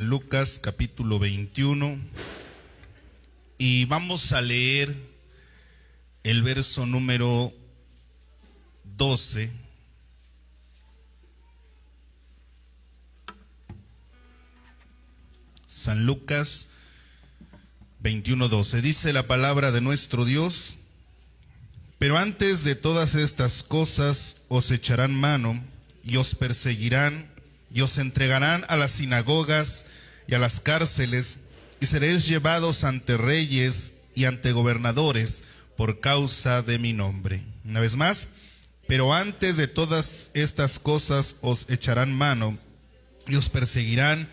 San Lucas capítulo 21 y vamos a leer el verso número 12. San Lucas 21:12. Dice la palabra de nuestro Dios: pero antes de todas estas cosas os echarán mano y os perseguirán y os entregarán a las sinagogas y a las cárceles, y seréis llevados ante reyes y ante gobernadores por causa de mi nombre. Una vez más, pero antes de todas estas cosas os echarán mano y os perseguirán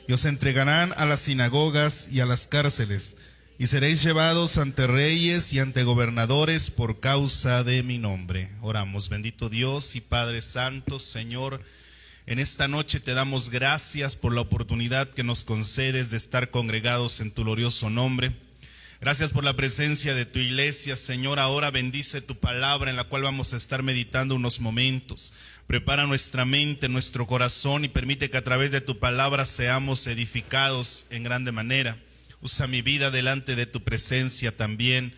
y os entregarán a las sinagogas y a las cárceles, y seréis llevados ante reyes y ante gobernadores por causa de mi nombre. Oramos. Bendito Dios y Padre Santo, Señor, en esta noche te damos gracias por la oportunidad que nos concedes de estar congregados en tu glorioso nombre. Gracias por la presencia de tu iglesia, Señor. Ahora bendice tu palabra en la cual vamos a estar meditando unos momentos. Prepara nuestra mente, nuestro corazón y permite que a través de tu palabra seamos edificados en grande manera. Usa mi vida delante de tu presencia también.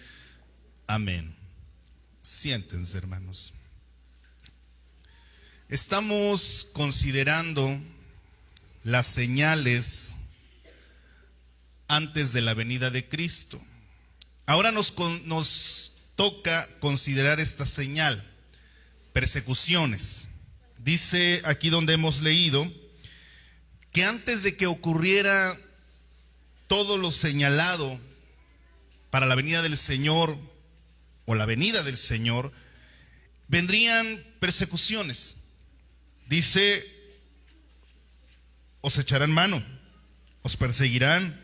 Amén. Siéntense, hermanos. Estamos considerando las señales antes de la venida de Cristo. Ahora nos toca considerar esta señal: persecuciones. Dice aquí donde hemos leído que antes de que ocurriera todo lo señalado para la venida del Señor o la venida del Señor, vendrían persecuciones. Dice: os echarán mano, os perseguirán,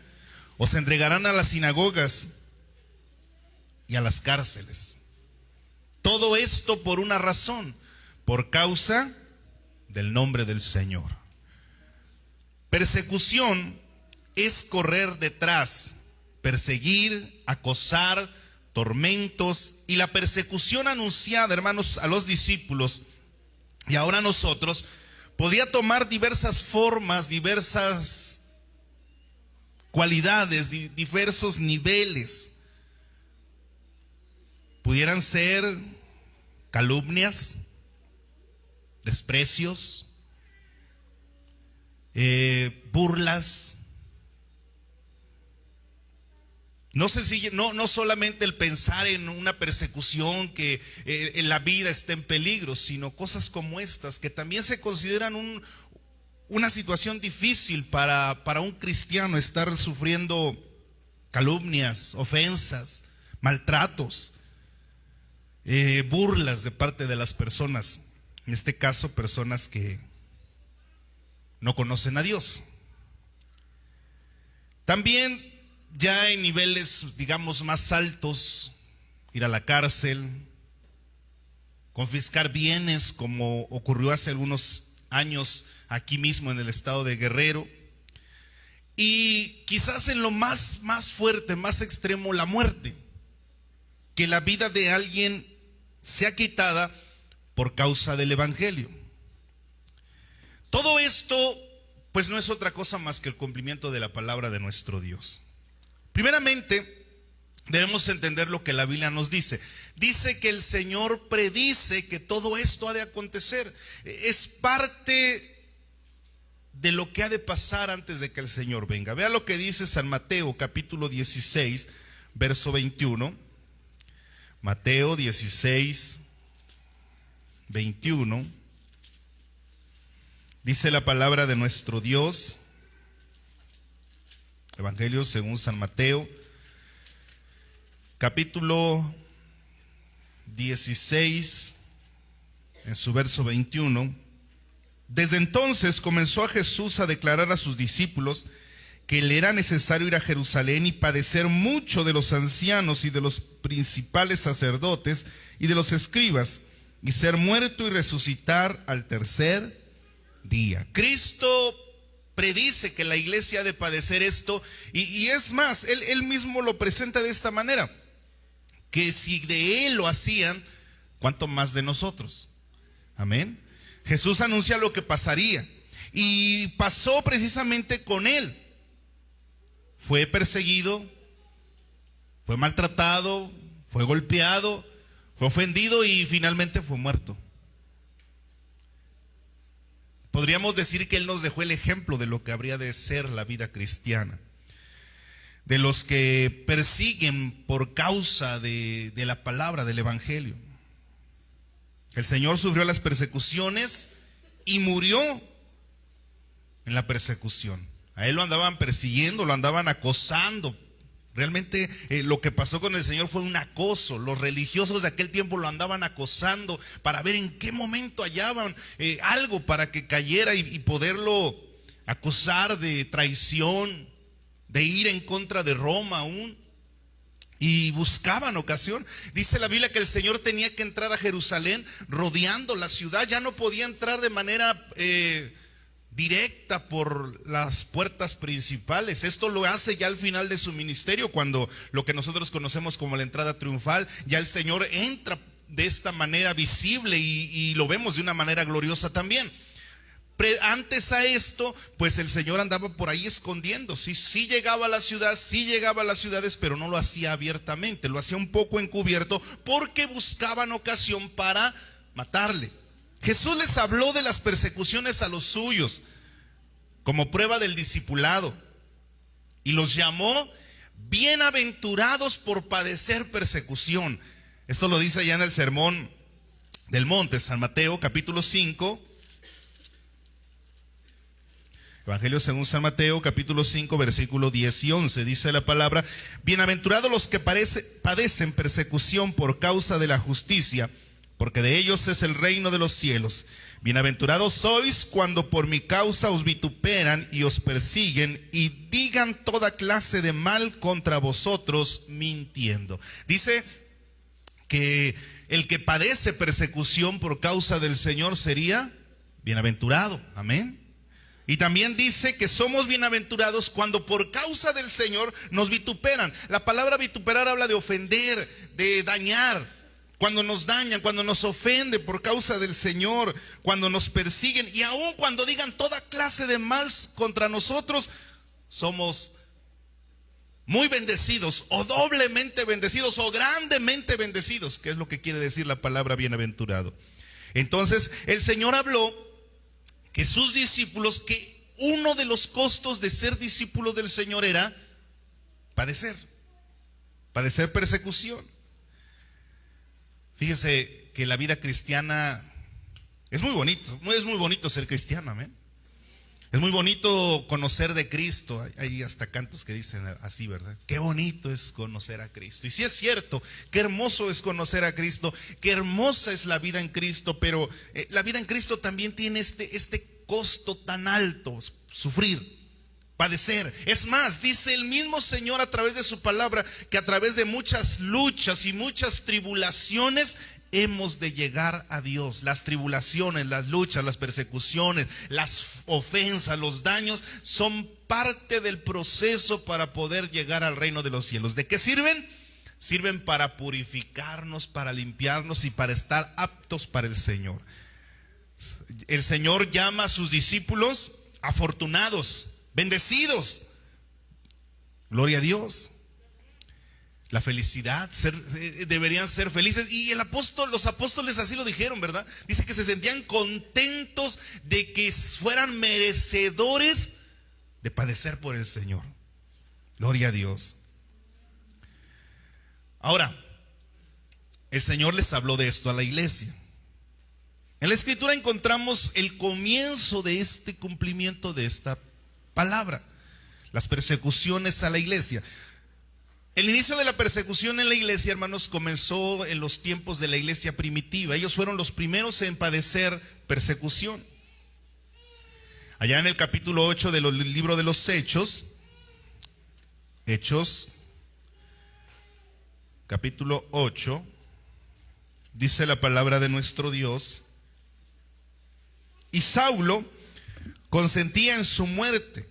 os entregarán a las sinagogas y a las cárceles. Todo esto por una razón: por causa del nombre del Señor. Persecución es correr detrás, perseguir, acosar, tormentos, y la persecución anunciada, hermanos, a los discípulos y ahora a nosotros, podría tomar diversas formas, diversas cualidades, diversos niveles. Pudieran ser calumnias, desprecios, burlas. No solamente el pensar en una persecución que en la vida está en peligro, sino cosas como estas que también se consideran una situación difícil para un cristiano, estar sufriendo calumnias, ofensas, maltratos, burlas de parte de las personas, en este caso personas que no conocen a Dios. También ya en niveles, digamos, más altos, ir a la cárcel, confiscar bienes, como ocurrió hace algunos años aquí mismo en el estado de Guerrero, y quizás en lo más fuerte, más extremo, la muerte, que la vida de alguien sea quitada por causa del evangelio. Todo esto pues no es otra cosa más que el cumplimiento de la palabra de nuestro Dios. Primeramente, debemos entender lo que la Biblia nos dice. Dice que el Señor predice que todo esto ha de acontecer. Es parte de lo que ha de pasar antes de que el Señor venga. Vea lo que dice San Mateo capítulo 16, verso 21. Mateo 16, 21. Dice la palabra de nuestro Dios. Evangelio según San Mateo, capítulo 16, en su verso 21. Desde entonces comenzó a Jesús a declarar a sus discípulos que le era necesario ir a Jerusalén y padecer mucho de los ancianos y de los principales sacerdotes y de los escribas, y ser muerto y resucitar al tercer día. Cristo predice que la iglesia ha de padecer esto, y es más, él mismo lo presenta de esta manera: que si de él lo hacían, ¿cuánto más de nosotros? Amén. Jesús anuncia lo que pasaría. Y pasó precisamente con él. Fue perseguido, fue maltratado, fue golpeado, fue ofendido y finalmente fue muerto. Podríamos decir que él nos dejó el ejemplo de lo que habría de ser la vida cristiana, de los que persiguen por causa de la palabra, del evangelio. El Señor sufrió las persecuciones y murió en la persecución. A él lo andaban persiguiendo, lo andaban acosando. Realmente lo que pasó con el Señor fue un acoso. Los religiosos de aquel tiempo lo andaban acosando para ver en qué momento hallaban algo para que cayera y poderlo acusar de traición, de ir en contra de Roma aún. Y buscaban ocasión. Dice la Biblia que el Señor tenía que entrar a Jerusalén rodeando la ciudad. Ya no podía entrar de manera directa por las puertas principales. Esto lo hace ya al final de su ministerio, cuando lo que nosotros conocemos como la entrada triunfal, ya el Señor entra de esta manera visible y lo vemos de una manera gloriosa también. Antes a esto, pues el Señor andaba por ahí escondiendo. Sí llegaba a la ciudad, sí llegaba a las ciudades, pero no lo hacía abiertamente, lo hacía un poco encubierto, porque buscaban ocasión para matarle. Jesús les habló de las persecuciones a los suyos como prueba del discipulado y los llamó bienaventurados por padecer persecución. Esto lo dice allá en el Sermón del Monte, San Mateo capítulo 5. Evangelio según San Mateo, capítulo 5, versículo 10 y 11, dice la palabra: bienaventurados los que padecen persecución por causa de la justicia, porque de ellos es el reino de los cielos. Bienaventurados sois cuando por mi causa os vituperan y os persiguen y digan toda clase de mal contra vosotros mintiendo. Dice que el que padece persecución por causa del Señor sería bienaventurado. Amén. Y también dice que somos bienaventurados cuando por causa del Señor nos vituperan. La palabra vituperar habla de ofender, de dañar. Cuando nos dañan, cuando nos ofenden por causa del Señor, cuando nos persiguen y aun cuando digan toda clase de mal contra nosotros, somos muy bendecidos o doblemente bendecidos o grandemente bendecidos, que es lo que quiere decir la palabra bienaventurado. Entonces el Señor habló que sus discípulos, que uno de los costos de ser discípulo del Señor era padecer persecución. Fíjese que la vida cristiana es muy bonito ser cristiano, amén. Es muy bonito conocer de Cristo. Hay hasta cantos que dicen así, ¿verdad? Qué bonito es conocer a Cristo. Y sí es cierto, qué hermoso es conocer a Cristo, qué hermosa es la vida en Cristo, pero la vida en Cristo también tiene este costo tan alto: sufrir, padecer. Es más, dice el mismo Señor a través de su palabra que a través de muchas luchas y muchas tribulaciones hemos de llegar a Dios. Las tribulaciones, las luchas, las persecuciones, las ofensas, los daños son parte del proceso para poder llegar al reino de los cielos. ¿De qué sirven? Sirven para purificarnos, para limpiarnos y para estar aptos para el Señor. El Señor llama a sus discípulos afortunados, bendecidos. Gloria a Dios. La felicidad, deberían ser felices. Y los apóstoles así lo dijeron, ¿verdad? Dice que se sentían contentos de que fueran merecedores de padecer por el Señor. Gloria a Dios. Ahora, el Señor les habló de esto a la iglesia. En la Escritura encontramos el comienzo de este cumplimiento de esta palabra: las persecuciones a la iglesia. El inicio de la persecución en la iglesia, hermanos, comenzó en los tiempos de la iglesia primitiva. Ellos fueron los primeros en padecer persecución. Allá en el capítulo 8 del libro de los Hechos, capítulo 8, dice la palabra de nuestro Dios: y Saulo consentía en su muerte,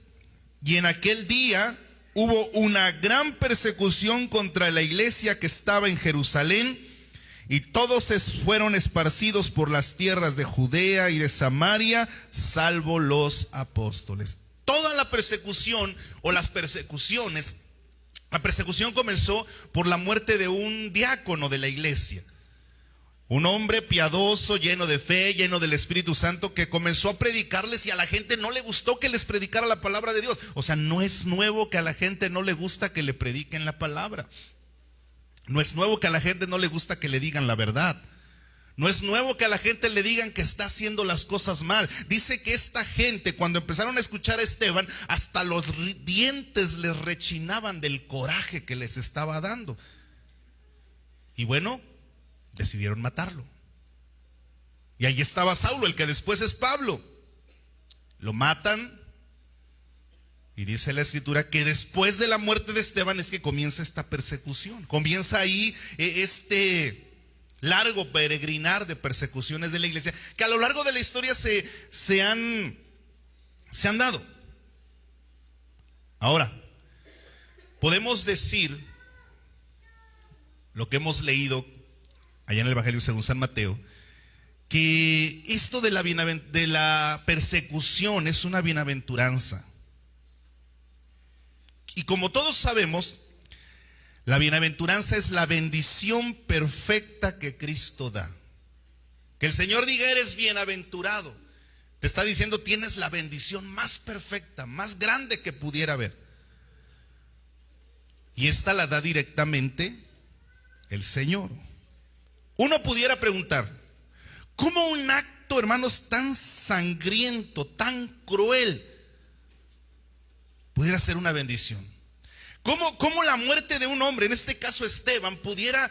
y en aquel día hubo una gran persecución contra la iglesia que estaba en Jerusalén, y todos fueron esparcidos por las tierras de Judea y de Samaria, salvo los apóstoles. Toda la persecución o las persecuciones, la persecución comenzó por la muerte de un diácono de la iglesia. Un hombre piadoso, lleno de fe, lleno del Espíritu Santo, que comenzó a predicarles y a la gente no le gustó que les predicara la palabra de Dios. O sea, no es nuevo que a la gente no le gusta que le prediquen la palabra. No es nuevo que a la gente no le gusta que le digan la verdad. No es nuevo que a la gente le digan que está haciendo las cosas mal. Dice que esta gente, cuando empezaron a escuchar a Esteban, hasta los dientes les rechinaban del coraje que les estaba dando. Y bueno, decidieron matarlo. Y ahí estaba Saulo, el que después es Pablo. Lo matan. Y dice la escritura que después de la muerte de Esteban es que comienza esta persecución. Comienza ahí este largo peregrinar de persecuciones de la iglesia, que a lo largo de la historia se han dado. Ahora, podemos decir lo que hemos leído allá en el Evangelio según San Mateo, que esto de la persecución es una bienaventuranza. Y como todos sabemos, la bienaventuranza es la bendición perfecta que Cristo da. Que el Señor diga eres bienaventurado, te está diciendo tienes la bendición más perfecta, más grande que pudiera haber. Y esta la da directamente el Señor. Uno pudiera preguntar, ¿cómo un acto, hermanos, tan sangriento, tan cruel pudiera ser una bendición? ¿Cómo la muerte de un hombre, en este caso Esteban, pudiera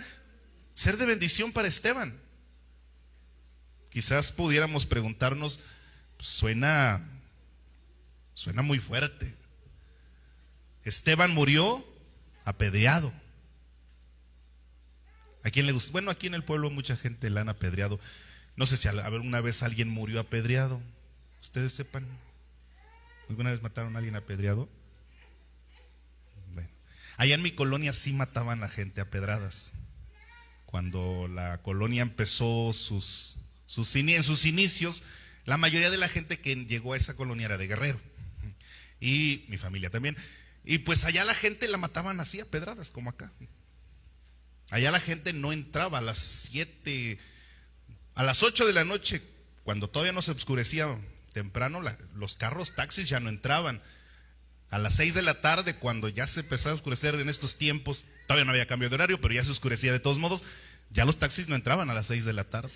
ser de bendición para Esteban? Quizás pudiéramos preguntarnos, suena muy fuerte. Esteban murió apedreado. ¿A quién le gusta? Bueno, aquí en el pueblo mucha gente la han apedreado. No sé si alguna vez alguien murió apedreado. Ustedes sepan, ¿alguna vez mataron a alguien apedreado? Bueno, allá en mi colonia sí mataban a gente a pedradas. Cuando la colonia empezó en sus inicios, la mayoría de la gente que llegó a esa colonia era de Guerrero. Y mi familia también. Y pues allá la gente la mataban así a pedradas, como acá. Allá la gente no entraba a las 7, a las 8 de la noche, cuando todavía no se oscurecía temprano, los carros, taxis ya no entraban. A las 6 de la tarde, cuando ya se empezó a oscurecer en estos tiempos, todavía no había cambio de horario, pero ya se oscurecía de todos modos, ya los taxis no entraban a las 6 de la tarde.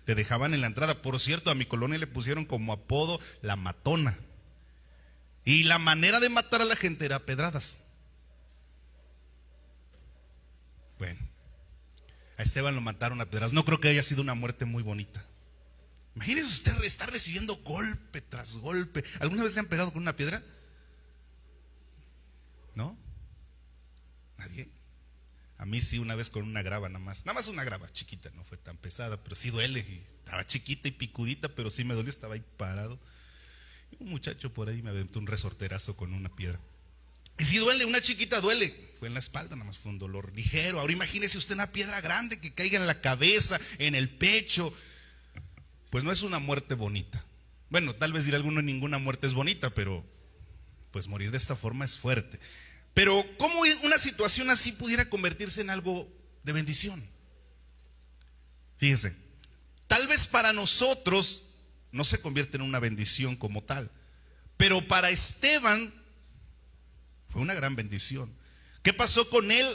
Te dejaban en la entrada. Por cierto, a mi colonia le pusieron como apodo La Matona. Y la manera de matar a la gente era a pedradas. Bueno, a Esteban lo mataron a pedradas. No creo que haya sido una muerte muy bonita. Imagínese usted estar recibiendo golpe tras golpe. ¿Alguna vez le han pegado con una piedra? ¿No? ¿Nadie? A mí sí, una vez con una grava nada más una grava chiquita, no fue tan pesada, pero sí duele. Y estaba chiquita y picudita, pero sí me dolió, estaba ahí parado. Y un muchacho por ahí me aventó un resorterazo con una piedra. Y sí duele, una chiquita duele. Fue en la espalda, nada más fue un dolor ligero. Ahora imagínese usted una piedra grande que caiga en la cabeza, en el pecho. Pues no es una muerte bonita. Bueno, tal vez dirá alguno, ninguna muerte es bonita, pero pues morir de esta forma es fuerte. Pero ¿cómo una situación así pudiera convertirse en algo de bendición? Fíjense, tal vez para nosotros no se convierte en una bendición como tal, pero para Esteban fue una gran bendición. ¿Qué pasó con él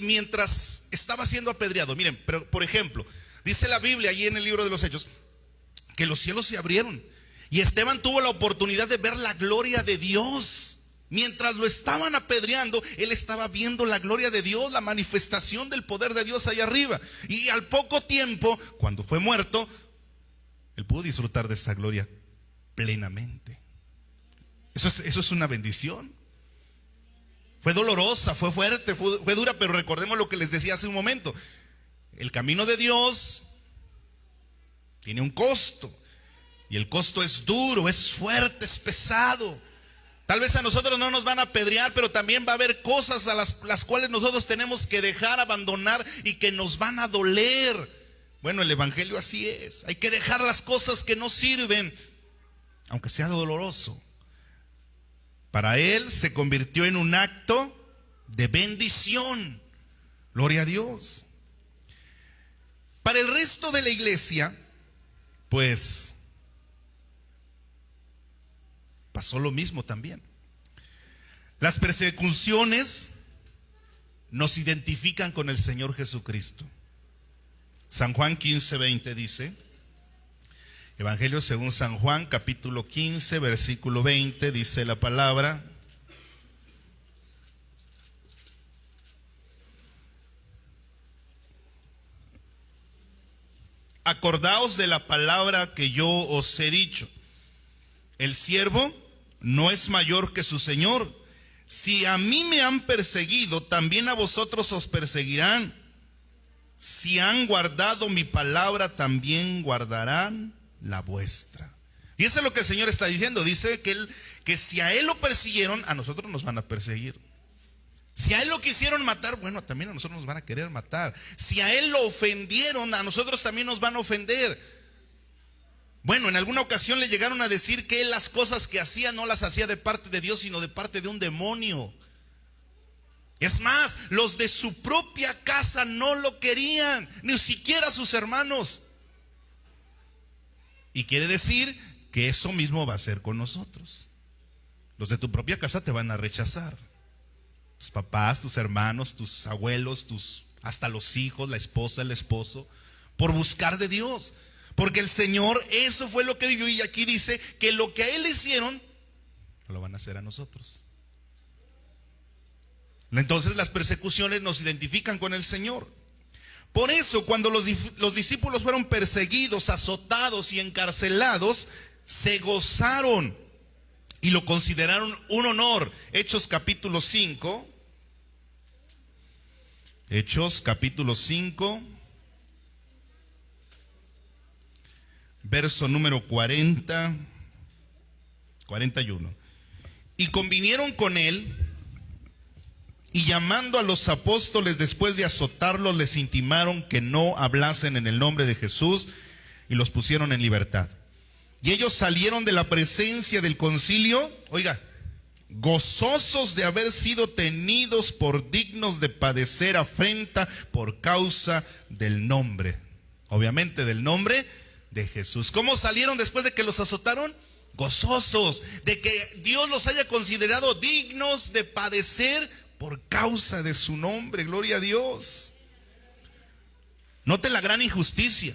mientras estaba siendo apedreado? Miren, pero, por ejemplo, dice la Biblia allí en el libro de los Hechos que los cielos se abrieron y Esteban tuvo la oportunidad de ver la gloria de Dios. Mientras lo estaban apedreando, él estaba viendo la gloria de Dios, la manifestación del poder de Dios allá arriba. Y al poco tiempo, cuando fue muerto, él pudo disfrutar de esa gloria plenamente. Eso es una bendición. Fue dolorosa, fue fuerte, fue dura, pero recordemos lo que les decía hace un momento. El camino de Dios tiene un costo. Y el costo es duro, es fuerte, es pesado. Tal vez a nosotros no nos van a apedrear, pero también va a haber cosas a las cuales nosotros tenemos que dejar, abandonar y que nos van a doler. Bueno, el evangelio así es. Hay que dejar las cosas que no sirven, aunque sea doloroso. Para él se convirtió en un acto de bendición. Gloria a Dios. Para el resto de la iglesia, pues pasó lo mismo también. Las persecuciones nos identifican con el Señor Jesucristo. San Juan 15:20 dice, Evangelio según San Juan, capítulo 15, versículo 20, dice la palabra: acordaos de la palabra que yo os he dicho. El siervo no es mayor que su Señor. Si a mí me han perseguido, también a vosotros os perseguirán. Si han guardado mi palabra, también guardarán la vuestra. Y eso es lo que el Señor está diciendo. Dice que si a él lo persiguieron, a nosotros nos van a perseguir. Si a él lo quisieron matar, bueno, también a nosotros nos van a querer matar. Si a él lo ofendieron, a nosotros también nos van a ofender. Bueno, en alguna ocasión le llegaron a decir que él las cosas que hacía no las hacía de parte de Dios, sino de parte de un demonio. Es más, los de su propia casa no lo querían, ni siquiera sus hermanos. Y quiere decir que eso mismo va a ser con nosotros. Los de tu propia casa te van a rechazar. Tus papás, tus hermanos, tus abuelos, hasta los hijos, la esposa, el esposo, por buscar de Dios. Porque el Señor, eso fue lo que vivió, y aquí dice que lo que a él le hicieron, lo van a hacer a nosotros. Entonces las persecuciones nos identifican con el Señor. Por eso cuando los discípulos fueron perseguidos, azotados y encarcelados, se gozaron y lo consideraron un honor. Hechos capítulo 5. Hechos capítulo 5. Verso número 41. Y convinieron con él, y llamando a los apóstoles después de azotarlos, les intimaron que no hablasen en el nombre de Jesús, y los pusieron en libertad. Y ellos salieron de la presencia del concilio, oiga, gozosos de haber sido tenidos por dignos de padecer afrenta por causa del nombre. Obviamente del nombre de Jesús. ¿Cómo salieron después de que los azotaron? Gozosos de que Dios los haya considerado dignos de padecer por causa de su nombre. Gloria a Dios. Note la gran injusticia.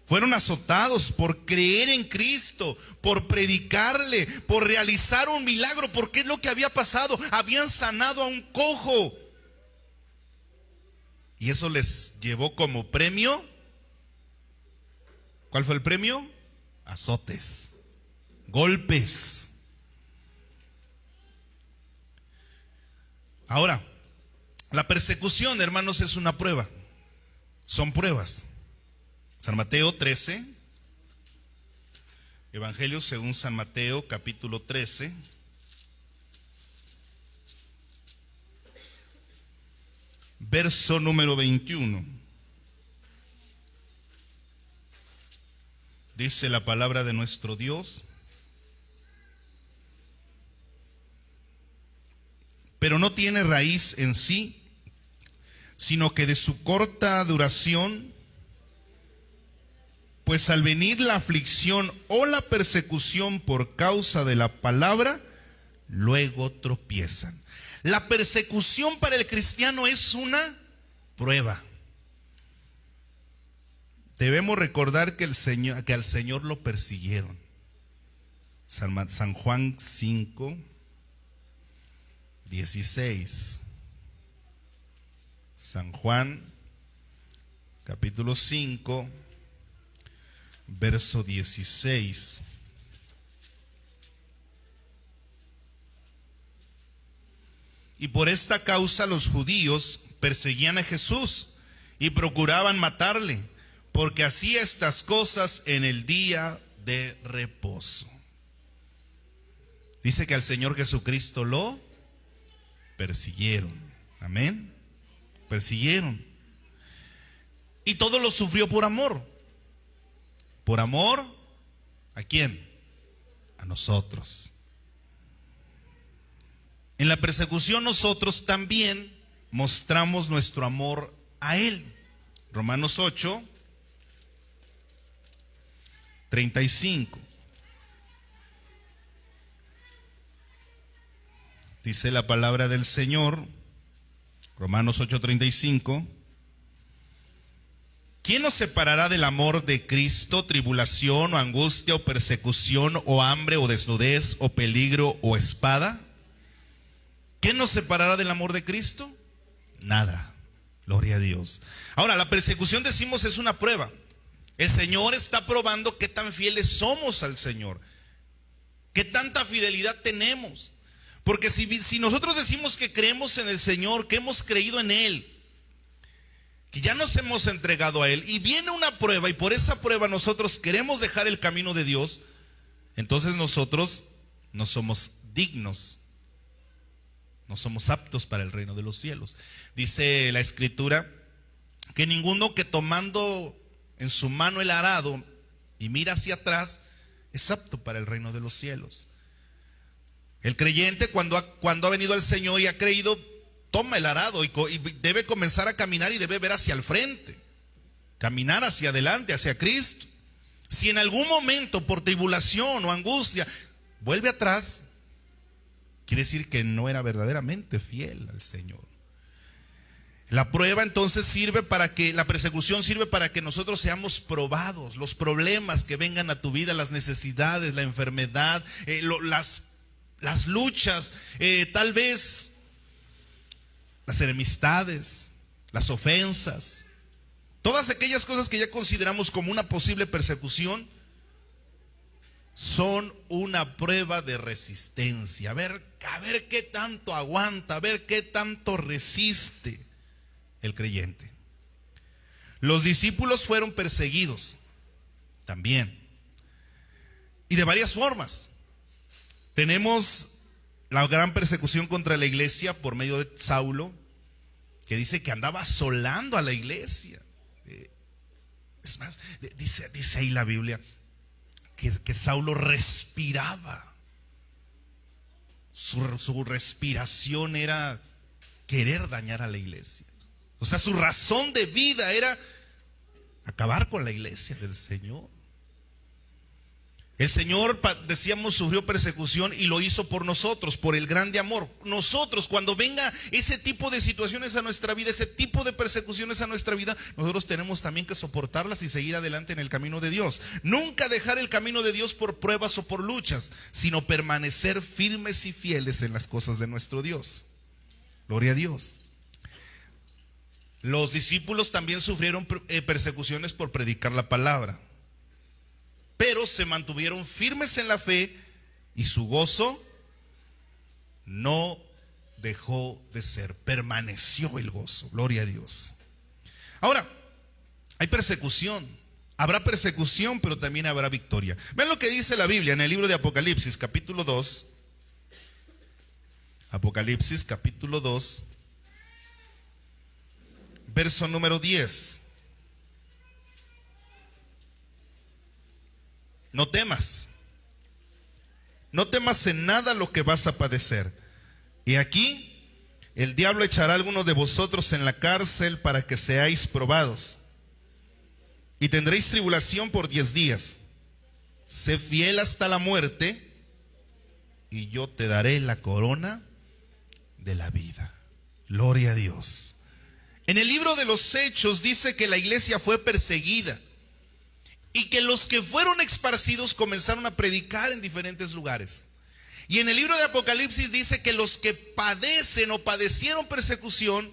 Fueron azotados por creer en Cristo, por predicarle, por realizar un milagro. Porque es lo que había pasado. Habían sanado a un cojo. Y eso les llevó como premio. ¿Cuál fue el premio? Azotes, golpes. Ahora, la persecución, hermanos, es una prueba. Son pruebas. San Mateo 13, Evangelio según San Mateo, capítulo 13. Verso número 21. Dice la palabra de nuestro Dios: pero no tiene raíz en sí, sino que de su corta duración, pues al venir la aflicción o la persecución por causa de la palabra, luego tropiezan. La persecución para el cristiano es una prueba. Debemos recordar que al Señor lo persiguieron. San Juan 5, 16. San Juan, capítulo 5, verso 16. Y por esta causa los judíos perseguían a Jesús y procuraban matarle, porque hacía estas cosas en el día de reposo. Dice que al Señor Jesucristo lo persiguieron. Amén. Persiguieron. Y todo lo sufrió por amor. ¿Por amor a quién? A nosotros. En la persecución nosotros también mostramos nuestro amor a Él. Romanos 8, 35. Dice la palabra del Señor, Romanos 8:35. ¿Quién nos separará del amor de Cristo? ¿Tribulación o angustia o persecución o hambre o desnudez o peligro o espada? ¿Quién nos separará del amor de Cristo? Nada. Gloria a Dios. Ahora, la persecución, decimos, es una prueba. El Señor está probando qué tan fieles somos al Señor, qué tanta fidelidad tenemos. Porque si nosotros decimos que creemos en el Señor, que hemos creído en Él, que ya nos hemos entregado a Él, y viene una prueba, y por esa prueba nosotros queremos dejar el camino de Dios, entonces nosotros no somos dignos, no somos aptos para el reino de los cielos. Dice la Escritura que ninguno que tomando en su mano el arado y mira hacia atrás es apto para el reino de los cielos. El creyente, cuando ha venido al Señor y ha creído, toma el arado y debe comenzar a caminar y debe ver hacia el frente, caminar hacia adelante, hacia Cristo. Si en algún momento por tribulación o angustia vuelve atrás, quiere decir que no era verdaderamente fiel al Señor. La prueba entonces la persecución sirve para que nosotros seamos probados. Los problemas que vengan a tu vida, las necesidades, la enfermedad, las luchas, tal vez las enemistades, las ofensas, todas aquellas cosas que ya consideramos como una posible persecución, son una prueba de resistencia. A ver qué tanto aguanta, a ver qué tanto resiste el creyente. Los discípulos fueron perseguidos también, y de varias formas. Tenemos la gran persecución contra la iglesia por medio de Saulo, que dice que andaba asolando a la iglesia. Es más, dice ahí la Biblia que Saulo respiraba. Su respiración era querer dañar a la iglesia. O sea, su razón de vida era acabar con la iglesia del Señor. El Señor, decíamos, sufrió persecución y lo hizo por nosotros, por el grande amor. Nosotros, cuando venga ese tipo de situaciones a nuestra vida, ese tipo de persecuciones a nuestra vida, nosotros tenemos también que soportarlas y seguir adelante en el camino de Dios. Nunca dejar el camino de Dios por pruebas o por luchas, sino permanecer firmes y fieles en las cosas de nuestro Dios. Gloria a Dios. Los discípulos también sufrieron persecuciones por predicar la palabra, pero se mantuvieron firmes en la fe y su gozo no dejó de ser, permaneció el gozo. Gloria a Dios. Ahora, hay persecución, habrá persecución, pero también habrá victoria. Vean lo que dice la Biblia en el libro de Apocalipsis, capítulo 2. Apocalipsis, capítulo 2, verso número 10. No temas en nada lo que vas a padecer. Y aquí el diablo echará a algunos de vosotros en la cárcel para que seáis probados, y tendréis tribulación por 10 días. Sé fiel hasta la muerte, y yo te daré la corona de la vida. Gloria a Dios. En el libro de los Hechos dice que la iglesia fue perseguida y que los que fueron esparcidos comenzaron a predicar en diferentes lugares. Y en el libro de Apocalipsis dice que los que padecen o padecieron persecución,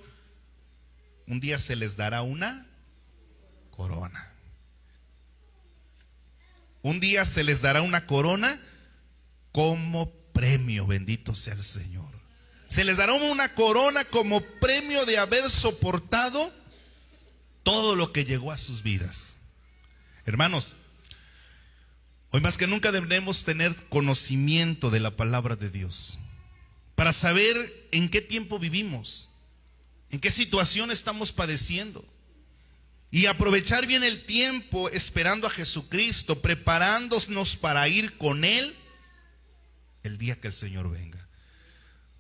un día se les dará una corona. Un día se les dará una corona como premio, bendito sea el Señor. Se les dará una corona como premio de haber soportado todo lo que llegó a sus vidas. Hermanos, Hoy más que nunca debemos tener conocimiento de la palabra de Dios para saber en qué tiempo vivimos, en qué situación estamos padeciendo, y aprovechar bien el tiempo esperando a Jesucristo, preparándonos para ir con Él el día que el Señor venga.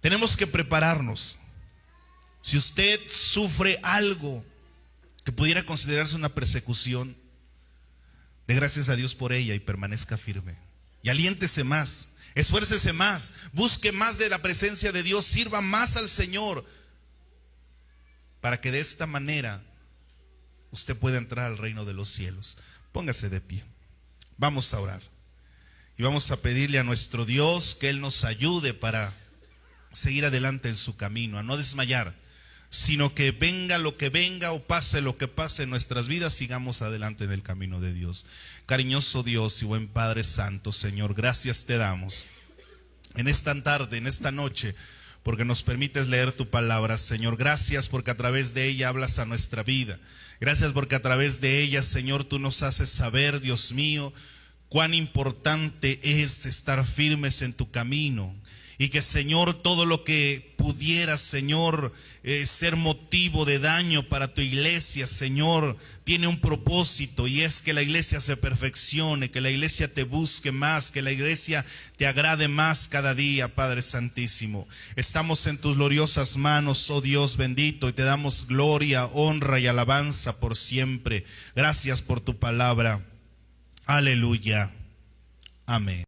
Tenemos que prepararnos. Si usted sufre algo que pudiera considerarse una persecución, dé gracias a Dios por ella y permanezca firme. Y aliéntese más, esfuércese más, busque más de la presencia de Dios, sirva más al Señor, para que de esta manera usted pueda entrar al reino de los cielos. Póngase de pie. Vamos a orar. Y vamos a pedirle a nuestro Dios que Él nos ayude para seguir adelante en su camino, a no desmayar, sino que venga lo que venga o pase lo que pase en nuestras vidas, sigamos adelante en el camino de Dios. Cariñoso Dios y buen Padre Santo, Señor, gracias te damos en esta tarde, en esta noche, porque nos permites leer tu palabra, Señor. Gracias porque a través de ella hablas a nuestra vida. Gracias porque a través de ella, Señor, tú nos haces saber, Dios mío, cuán importante es estar firmes en tu camino. Y que, Señor, todo lo que pudiera, Señor, ser motivo de daño para tu iglesia, Señor, tiene un propósito, y es que la iglesia se perfeccione, que la iglesia te busque más, que la iglesia te agrade más cada día, Padre Santísimo. Estamos en tus gloriosas manos, oh Dios bendito, y te damos gloria, honra y alabanza por siempre. Gracias por tu palabra. Aleluya. Amén.